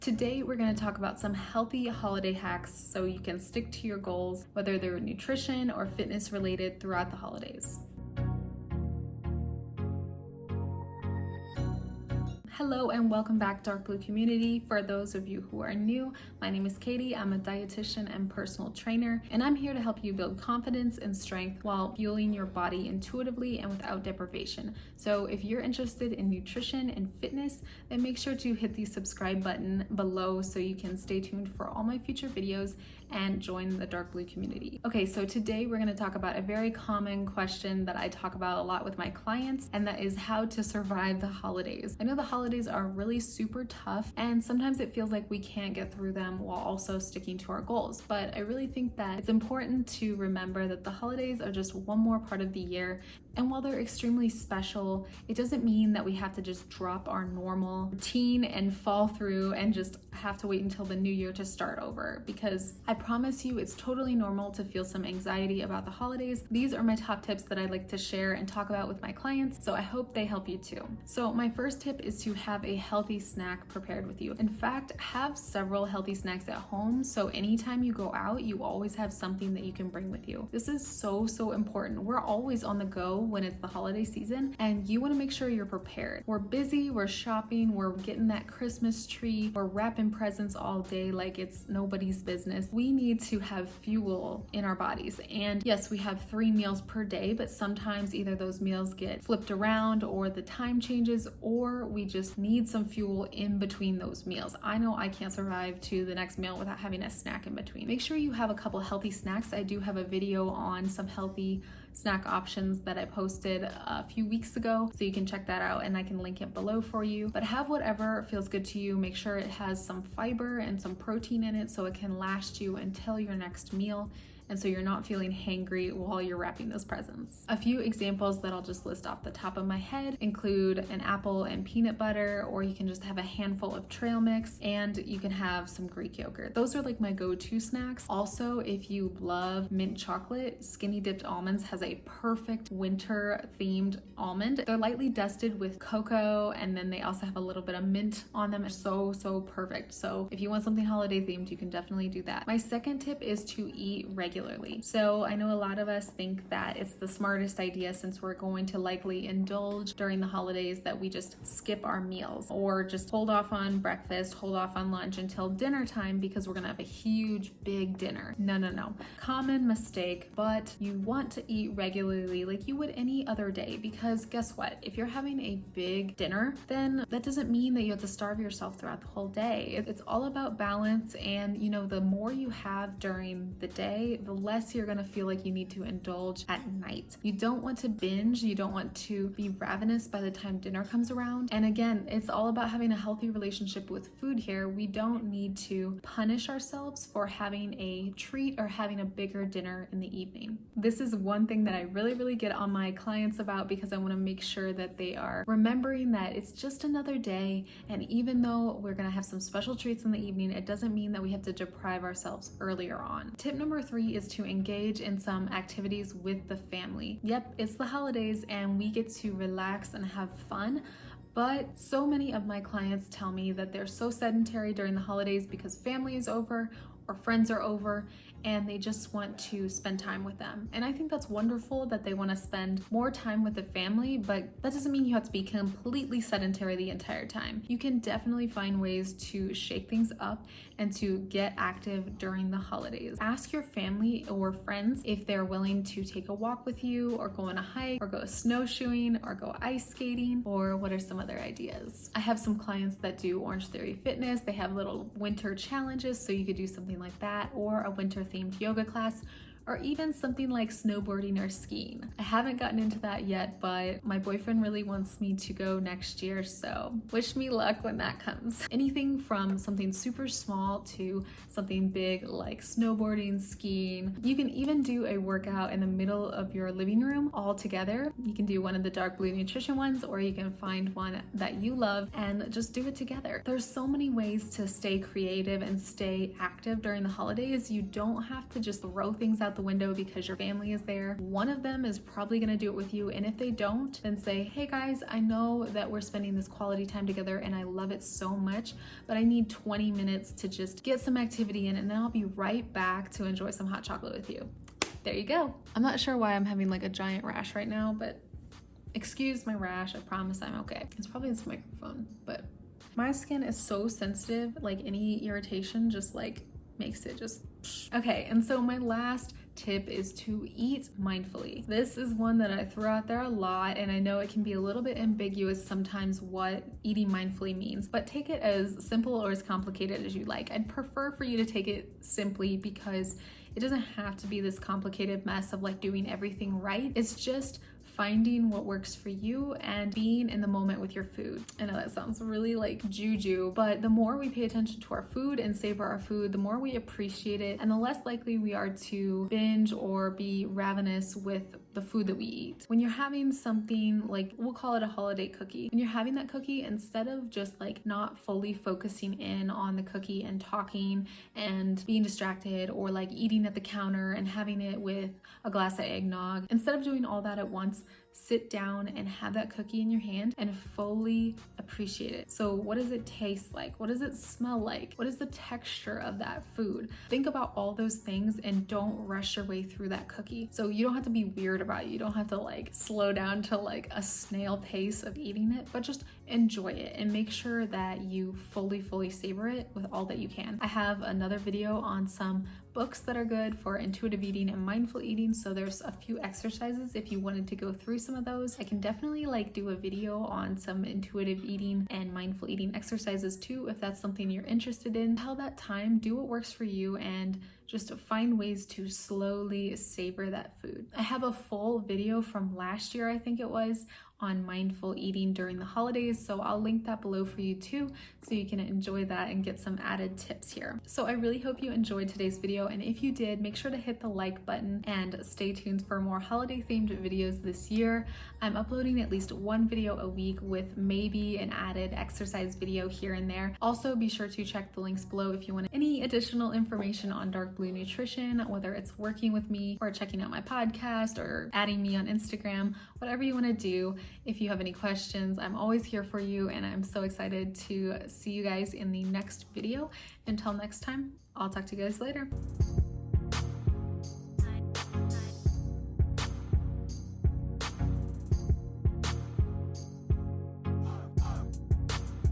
Today, we're going to talk about some healthy holiday hacks so you can stick to your goals, whether they're nutrition or fitness related throughout the holidays. Hello and welcome back, Dark Blue community. For those of you who are new, my name is Katie. I'm a dietitian and personal trainer, and I'm here to help you build confidence and strength while fueling your body intuitively and without deprivation. So if you're interested in nutrition and fitness, then make sure to hit the subscribe button below so you can stay tuned for all my future videos and join the Dark Blue community. Okay, so today we're going to talk about a very common question that I talk about a lot with my clients, and that is how to survive the holidays. I know the holidays are really super tough, and sometimes it feels like we can't get through them while also sticking to our goals. But I really think that it's important to remember that the holidays are just one more part of the year. And while they're extremely special, it doesn't mean that we have to just drop our normal routine and fall through and just have to wait until the new year to start over. Because I promise you, it's totally normal to feel some anxiety about the holidays. These are my top tips that I like to share and talk about with my clients, so I hope they help you too. So my first tip is to have a healthy snack prepared with you. In fact, have several healthy snacks at home, so anytime you go out, you always have something that you can bring with you. This is so important. We're always on the go when it's the holiday season, and you want to make sure you're prepared. We're busy, we're shopping, we're getting that Christmas tree, we're wrapping presents all day like it's nobody's business. We need to have fuel in our bodies. And yes, we have 3 meals per day, but sometimes either those meals get flipped around or the time changes, or we just need some fuel in between those meals. I know I can't survive to the next meal without having a snack in between. Make sure you have a couple healthy snacks. I do have a video on some healthy snack options that I posted a few weeks ago, so you can check that out and I can link it below for you. But have whatever feels good to you. Make sure it has some fiber and some protein in it so it can last you until your next meal, and so you're not feeling hangry while you're wrapping those presents. A few examples that I'll just list off the top of my head include an apple and peanut butter, or you can just have a handful of trail mix, and you can have some Greek yogurt. Those are like my go-to snacks. Also, if you love mint chocolate, Skinny Dipped Almonds has a perfect winter themed almond. They're lightly dusted with cocoa, and then they also have a little bit of mint on them. So perfect. So if you want something holiday themed, you can definitely do that. My second tip is to eat regularly. So I know a lot of us think that it's the smartest idea, since we're going to likely indulge during the holidays, that we just skip our meals or just hold off on breakfast, hold off on lunch until dinner time because we're gonna have a huge big dinner. No. Common mistake, but you want to eat regularly like you would any other day, because guess what? If you're having a big dinner, then that doesn't mean that you have to starve yourself throughout the whole day. It's all about balance, and the more you have during the day, the less you're gonna feel like you need to indulge at night. You don't want to binge, you don't want to be ravenous by the time dinner comes around. And again, it's all about having a healthy relationship with food here. We don't need to punish ourselves for having a treat or having a bigger dinner in the evening. This is one thing that I really get on my clients about, because I want to make sure that they are remembering that it's just another day, and even though we're gonna have some special treats in the evening, it doesn't mean that we have to deprive ourselves earlier on. Tip number 3 is to engage in some activities with the family. Yep, it's the holidays and we get to relax and have fun. But so many of my clients tell me that they're so sedentary during the holidays because family is over or friends are over, and they just want to spend time with them. And I think that's wonderful that they want to spend more time with the family, but that doesn't mean you have to be completely sedentary the entire time. You can definitely find ways to shake things up and to get active during the holidays. Ask your family or friends if they're willing to take a walk with you, or go on a hike, or go snowshoeing, or go ice skating, or what are some other ideas. I have some clients that do Orange Theory Fitness. They have little winter challenges, so you could do something like that, or a winter themed yoga class, or even something like snowboarding or skiing. I haven't gotten into that yet, but my boyfriend really wants me to go next year, so wish me luck when that comes. Anything from something super small to something big like snowboarding, skiing. You can even do a workout in the middle of your living room all together. You can do one of the Dark Blue nutrition ones, or you can find one that you love and just do it together. There's so many ways to stay creative and stay active during the holidays. You don't have to just throw things out the the window because your family is there. One of them is probably gonna do it with you, and if they don't, then say, hey guys, I know that we're spending this quality time together and I love it so much, but I need 20 minutes to just get some activity in, and then I'll be right back to enjoy some hot chocolate with you. There you go. I'm not sure why I'm having like a giant rash right now, but excuse my rash, I promise I'm okay. It's probably this microphone, but my skin is so sensitive, like any irritation just like makes it just okay. And so my last tip is to eat mindfully. This is one that I throw out there a lot, and I know it can be a little bit ambiguous sometimes what eating mindfully means, but take it as simple or as complicated as you like. I'd prefer for you to take it simply because it doesn't have to be this complicated mess of like doing everything right. It's just finding what works for you and being in the moment with your food. I know that sounds really like juju, but the more we pay attention to our food and savor our food, the more we appreciate it, and the less likely we are to binge or be ravenous with the food that we eat. When you're having something like, we'll call it a holiday cookie, when you're having that cookie, instead of just like not fully focusing in on the cookie and talking and being distracted, or like eating at the counter and having it with a glass of eggnog, instead of doing all that at once, sit down and have that cookie in your hand and fully appreciate it. So what does it taste like? What does it smell like? What is the texture of that food? Think about all those things and don't rush your way through that cookie. So you don't have to be weird about it. You don't have to like slow down to like a snail pace of eating it, but just enjoy it and make sure that you fully savor it with all that you can. I have another video on some books that are good for intuitive eating and mindful eating, so there's a few exercises if you wanted to go through some of those. I can definitely like do a video on some intuitive eating and mindful eating exercises too, if that's something you're interested in. Tell that time, do what works for you, and just find ways to slowly savor that food. I have a full video from last year, I think it was, on mindful eating during the holidays, so I'll link that below for you too, so you can enjoy that and get some added tips here. So I really hope you enjoyed today's video, and if you did, make sure to hit the like button and stay tuned for more holiday themed videos this year. I'm uploading at least one video a week with maybe an added exercise video here and there. Also, be sure to check the links below if you want any additional information on Dark Blue Nutrition, whether it's working with me or checking out my podcast or adding me on Instagram, whatever you want to do. If you have any questions, I'm always here for you, and I'm so excited to see you guys in the next video. Until next time, I'll talk to you guys later.